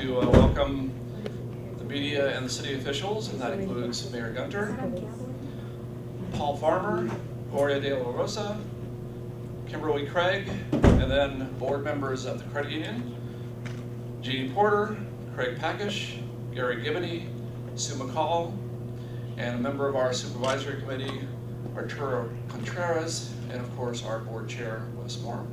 to welcome the media and the city officials, and that includes Mayor Gunter, Paul Farmer, Gloria de la Rosa, Kimberly Craig, and then board members of the credit union, Jeannie Porter, Craig Packish, Gary Gibney, Sue McCall, and a member of our supervisory committee, Arturo Contreras, and of course our board chair, Wes Moore.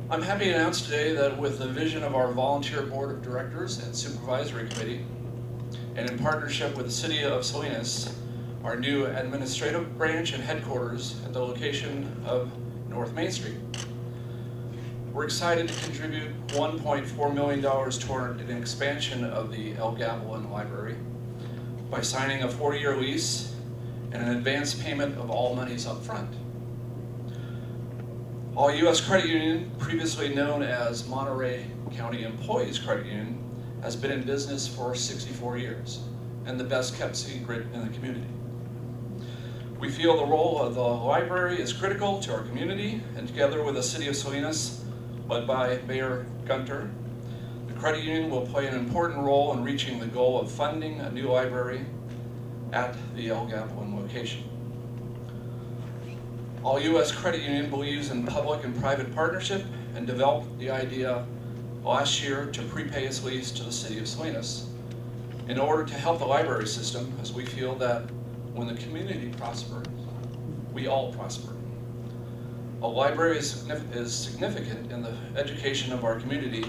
I'm happy to announce today that with the vision of our volunteer board of directors and supervisory committee, and in partnership with the City of Salinas, our new administrative branch and headquarters at the location of North Main Street, we're excited to contribute $1.4 million toward an expansion of the Gabilan Library by signing a 40-year lease and an advance payment of all monies up front. allU.S. Credit Union, previously known as Monterey County Employees Credit Union, has been in business for 64 years and the best kept secret in the community. We feel the role of the library is critical to our community, and together with the City of Salinas, led by Mayor Gunter, the credit union will play an important role in reaching the goal of funding a new library at the Gabilan location. allU.S. Credit Union believes in public and private partnership and developed the idea last year to prepay its lease to the City of Salinas in order to help the library system, as we feel that when the community prospers, we all prosper. A library is significant in the education of our community,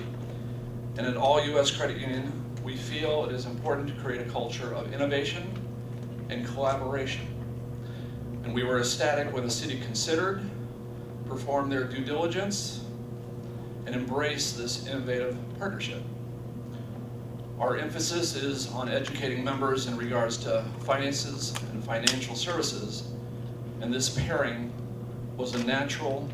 and at allU.S. Credit Union, we feel it is important to create a culture of innovation and collaboration. And we were ecstatic when the city considered, performed their due diligence, and embraced this innovative partnership. Our emphasis is on educating members in regards to finances and financial services, and this pairing was a natural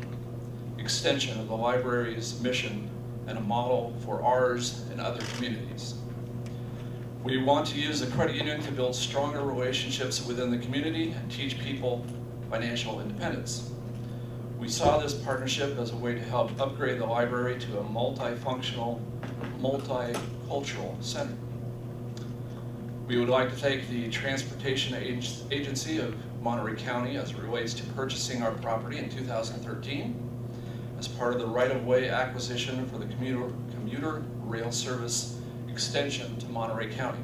extension of the library's mission and a model for ours and other communities. We want to use the credit union to build stronger relationships within the community and teach people financial independence. We saw this partnership as a way to help upgrade the library to a multifunctional, multicultural center. We would like to thank the Transportation Agency of Monterey County as it relates to purchasing our property in 2013 as part of the right-of-way acquisition for the commuter rail service extension to Monterey County.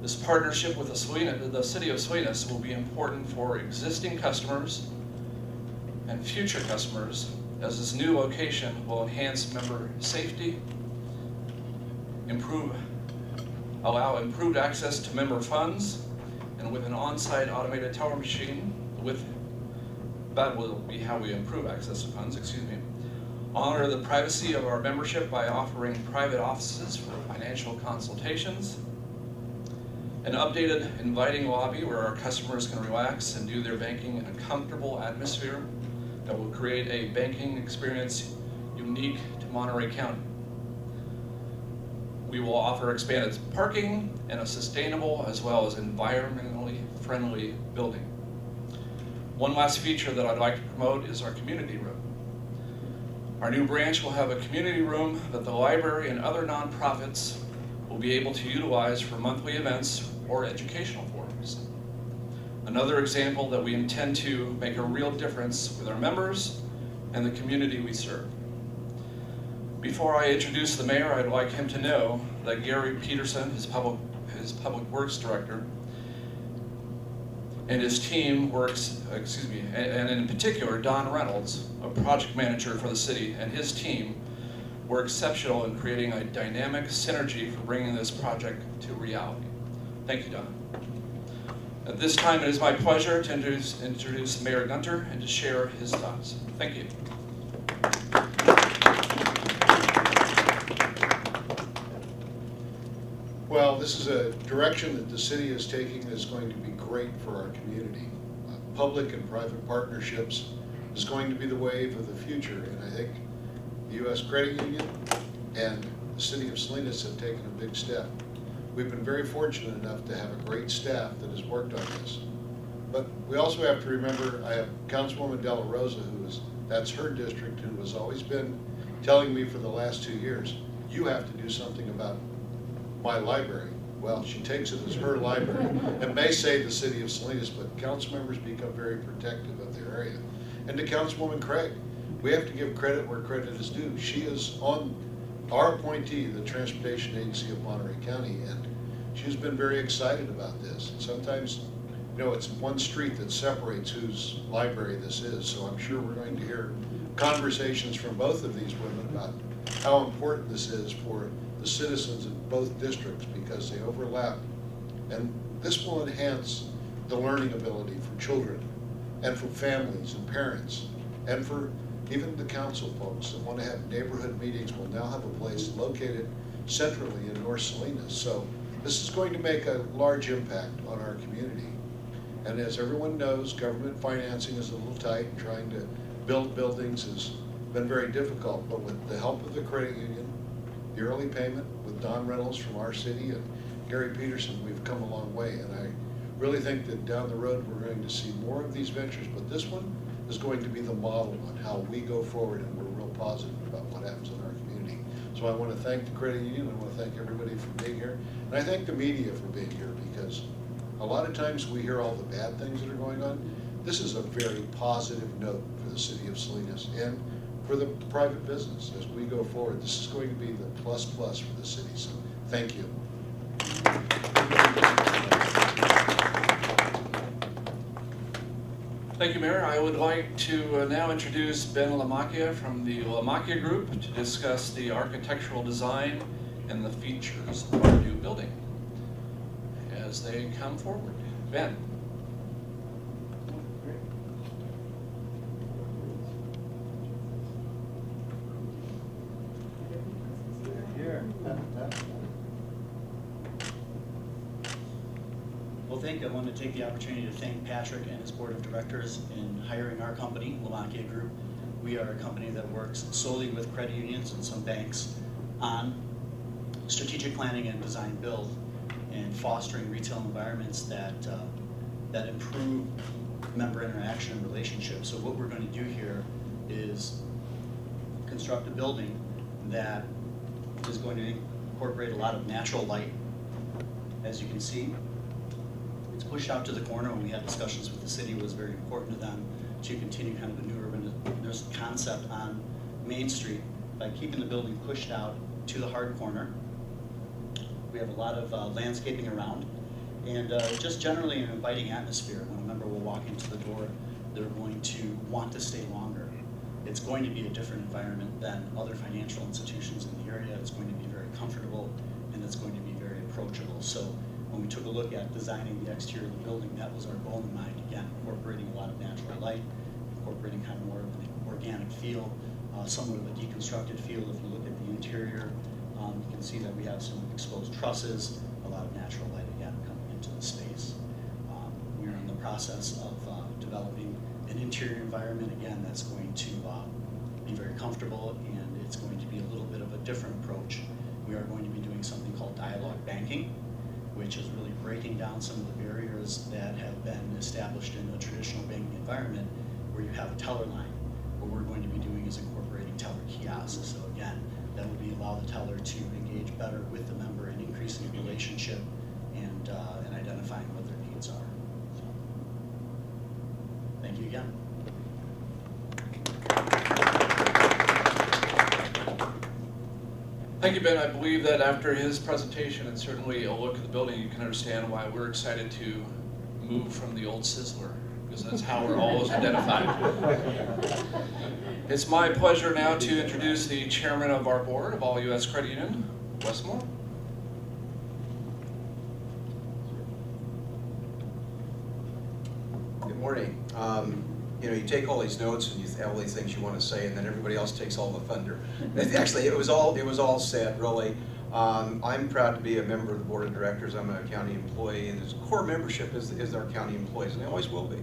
This partnership with the City of Salinas will be important for existing customers and future customers, as this new location will enhance member safety, allow improved access to member funds, and with an on-site automated teller machine, that will be how we improve access to funds, honor the privacy of our membership by offering private offices for financial consultations, an updated inviting lobby where our customers can relax and do their banking in a comfortable atmosphere that will create a banking experience unique to Monterey County. We will offer expanded parking and a sustainable as well as environmentally friendly building. One last feature that I'd like to promote is our community room. Our new branch will have a community room that the library and other nonprofits will be able to utilize for monthly events or educational forums. Another example that we intend to make a real difference with our members and the community we serve. Before I introduce the mayor, I'd like him to know that Gary Peterson, his public works director, and his team works, and in particular, Don Reynolds, a project manager for the city, and his team were exceptional in creating a dynamic synergy for bringing this project to reality. Thank you, Don. At this time, it is my pleasure to introduce Mayor Gunter and to share his thoughts. Thank you. Well, this is a direction that the city is taking that's going to be great for our community. Public and private partnerships is going to be the wave of the future, and I think the U.S. Credit Union and the City of Salinas have taken a big step. We've been very fortunate enough to have a great staff that has worked on this. But we also have to remember, I have Councilwoman De La Rosa, that's her district, who has always been telling me for the last 2 years, you have to do something about my library. Well, she takes it as her library. It may say the City of Salinas, but council members become very protective of their area. And to Councilwoman Craig, we have to give credit where credit is due. She is on our appointee, the Transportation Agency of Monterey County, and she's been very excited about this. And sometimes, you know, it's one street that separates whose library this is, so I'm sure we're going to hear conversations from both of these women about how important this is for the citizens in both districts because they overlap. And this will enhance the learning ability for children and for families and parents and for even the council folks that want to have neighborhood meetings will now have a place located centrally in North Salinas. So this is going to make a large impact on our community. And as everyone knows, government financing is a little tight, and trying to build buildings has been very difficult, but with the help of the credit union, the early payment with Don Reynolds from our city and Gary Peterson, we've come a long way. And I really think that down the road we're going to see more of these ventures, but this one is going to be the model on how we go forward, and we're real positive about what happens in our community. So I want to thank the credit union, I want to thank everybody for being here, and I thank the media for being here, because a lot of times we hear all the bad things that are going on. This is a very positive note for the City of Salinas and for the private business as we go forward. This is going to be the plus for the city, so thank you. Thank you, Mayor. I would like to now introduce Ben Lamacchia from the Lamacchia Group to discuss the architectural design and the features of our new building as they come forward. Ben. Well, I want to take the opportunity to thank Patrick and his board of directors in hiring our company, Lamacchia Group. We are a company that works solely with credit unions and some banks on strategic planning and design build and fostering retail environments that improve member interaction and relationships. So what we're going to do here is construct a building that is going to incorporate a lot of natural light. As you can see, it's pushed out to the corner. When we had discussions with the city, it was very important to them to continue kind of a new urban concept on Main Street by keeping the building pushed out to the hard corner. We have a lot of landscaping around, and just generally an inviting atmosphere. When a member will walk into the door, they're going to want to stay longer. It's going to be a different environment than other financial institutions in the area. It's going to be very comfortable, and it's going to be very approachable. So when we took a look at designing the exterior of the building, that was our goal in mind. Again, incorporating a lot of natural light, incorporating kind of more of an organic feel, somewhat of a deconstructed feel. If you look at the interior, you can see that we have some exposed trusses, a lot of natural light again coming into the space. We're in the process of developing an interior environment again that's going to be very comfortable, and it's going to be a little bit of a different approach. We are going to be doing something called dialogue banking, which is really breaking down some of the barriers that have been established in a traditional banking environment where you have a teller line. What we're going to be doing is incorporating teller kiosks. So again, that would be allow the teller to engage better with the member and increasing the relationship and identifying what their needs are. So, thank you again. Thank you, Ben. I believe that after his presentation and certainly a look at the building, you can understand why we're excited to move from the old Sizzler, because that's how we're always identified. It's my pleasure now to introduce the chairman of our board of allU.S. Credit Union, Wes Moore. Good morning. You know, you take all these notes and you have all these things you want to say, and then everybody else takes all the thunder. Actually, it was all said, really. I'm proud to be a member of the board of directors. I'm a county employee, and its core membership is our county employees, and they always will be.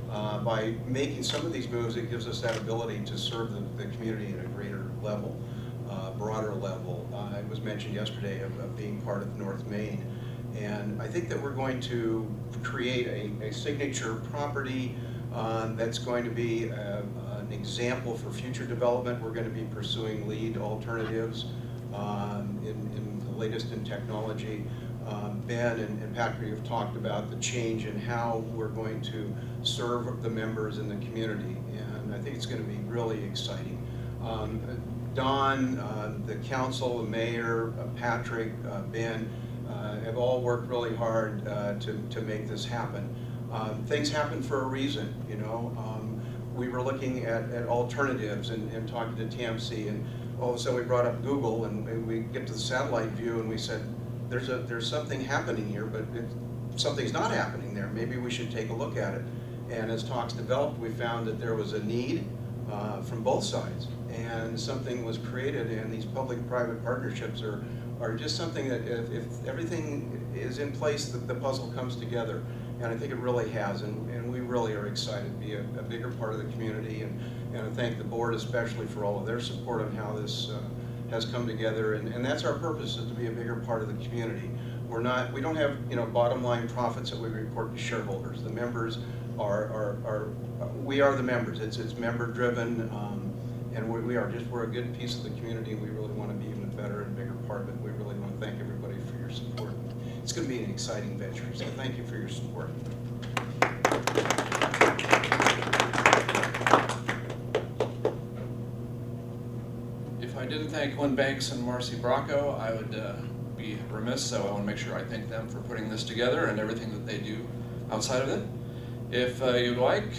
By making some of these moves, it gives us that ability to serve the community at a greater level, broader level. It was mentioned yesterday of being part of North Main, and I think that we're going to create a signature property That's going to be an example for future development. We're going to be pursuing LEED alternatives in the latest in technology. Ben and Patrick have talked about the change in how we're going to serve the members in the community, and I think it's going to be really exciting. Don, the council, the mayor, Patrick, Ben, have all worked really hard to make this happen. Things happen for a reason, you know. We were looking at alternatives and talking to TMC, and all of a sudden we brought up Google, and we get to the satellite view, and we said, there's something happening here, but something's not happening there. Maybe we should take a look at it. And as talks developed, we found that there was a need from both sides, and something was created, and these public-private partnerships are just something that if everything is in place, the puzzle comes together. And I think it really has, and we really are excited to be a bigger part of the community, and I thank the board especially for all of their support on how this has come together, and that's our purpose, is to be a bigger part of the community. We don't have, you know, bottom line profits that we report to shareholders. The members we are the members. It's member driven, and we're a good piece of the community, and we really want to be even a better and bigger part of it. We really want to thank everybody for your support. It's going to be an exciting venture, so thank you for your support. If I didn't thank Lynn Banks and Marcy Bracco, I would be remiss, so I want to make sure I thank them for putting this together and everything that they do outside of it. If you'd like,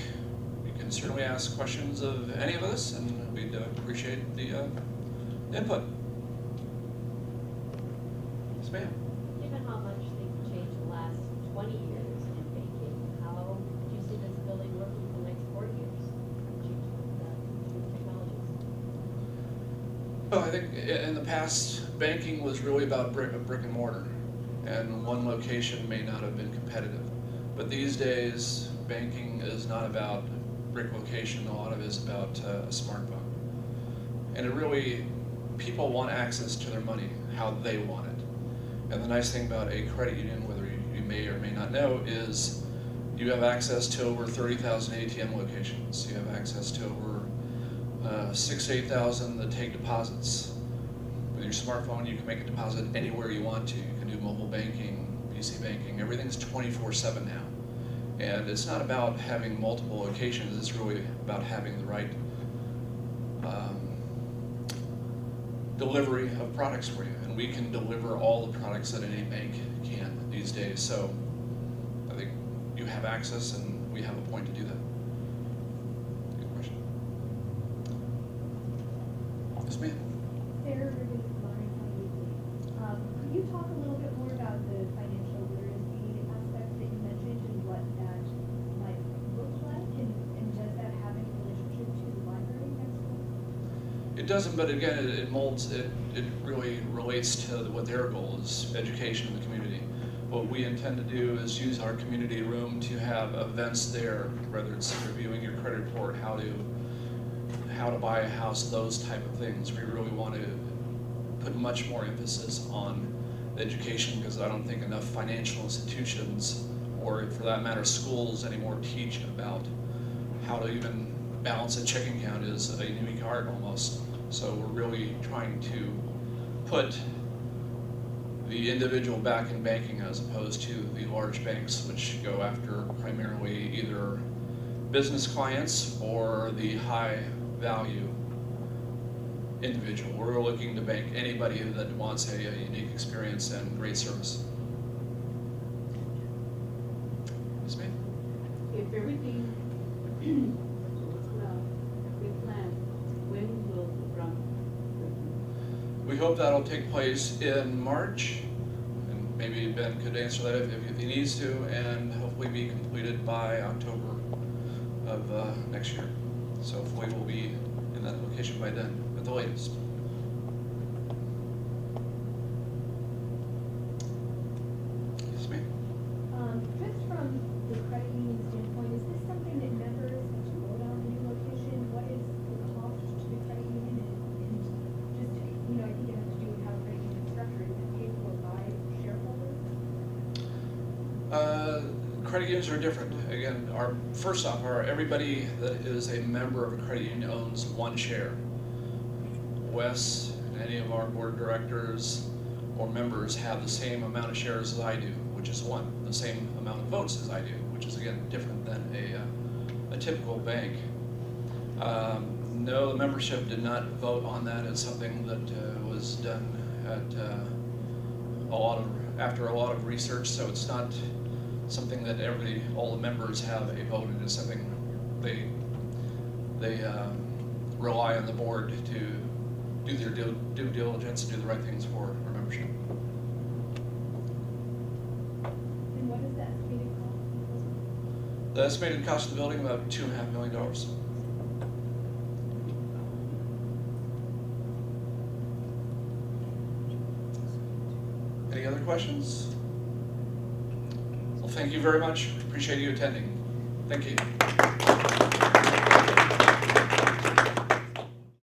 you can certainly ask questions of any of us, and we'd appreciate the input. Yes, ma'am. Given how much things have changed in the last 20 years in banking, how do you see this building working for the next 40 years? Changing with new technologies? Well, I think in the past, banking was really about brick and mortar, and one location may not have been competitive. But these days, banking is not about brick location. A lot of it is about a smartphone. And it really, people want access to their money how they want it. And the nice thing about a credit union, whether you may or may not know, is you have access to over 30,000 ATM locations. You have access to over 6,000 to 8,000 that take deposits. With your smartphone, you can make a deposit anywhere you want to. You can do mobile banking, PC banking. Everything's 24/7 now. And it's not about having multiple locations. It's really about having the right delivery of products for you. And we can deliver all the products that any bank can these days. So I think you have access, and we have a point to do that. Good question. Yes, ma'am. Sarah Ribbon, Modern Time Weekly. Could you talk a little bit more about the financial literacy aspect that you mentioned and what that might look like, and does that have any relationship to the library next door? It doesn't, but again, it molds, it really relates to what their goal is, education in the community. What we intend to do is use our community room to have events there, whether it's reviewing your credit report, how to buy a house, those type of things. We really want to put much more emphasis on education, because I don't think enough financial institutions, or for that matter schools anymore, teach about how to even balance a checking account. Is a unique art almost. So we're really trying to put the individual back in banking as opposed to the large banks, which go after primarily either business clients or the high value individual. We're looking to bank anybody that wants a unique experience and great service. Yes, ma'am. If everything goes well, as we plan, when will the run? We hope that'll take place in March, and maybe Ben could answer that if he needs to, and hopefully be completed by October of next year. So hopefully we'll be in that location by then, at the latest. Yes, ma'am. Just from the credit union standpoint, is this something that members have to vote on the new location? What is the cost to the credit union? And just, I think it has to do with how the credit union is structured. Is it paid for by shareholders? Credit unions are different. again, first off, everybody that is a member of a credit union owns one share. Wes and any of our board of directors or members have the same amount of shares as I do, which is one, the same amount of votes as I do, which is again different than a typical bank. No, the membership did not vote on that. It's something that was done at after a lot of research, so it's not something that all the members have a vote in. It's something they rely on the board to do their due diligence and do the right things for our membership. And what is the estimated cost? The estimated cost of the building about $2.5 million. Any other questions? Well, thank you very much. Appreciate you attending. Thank you.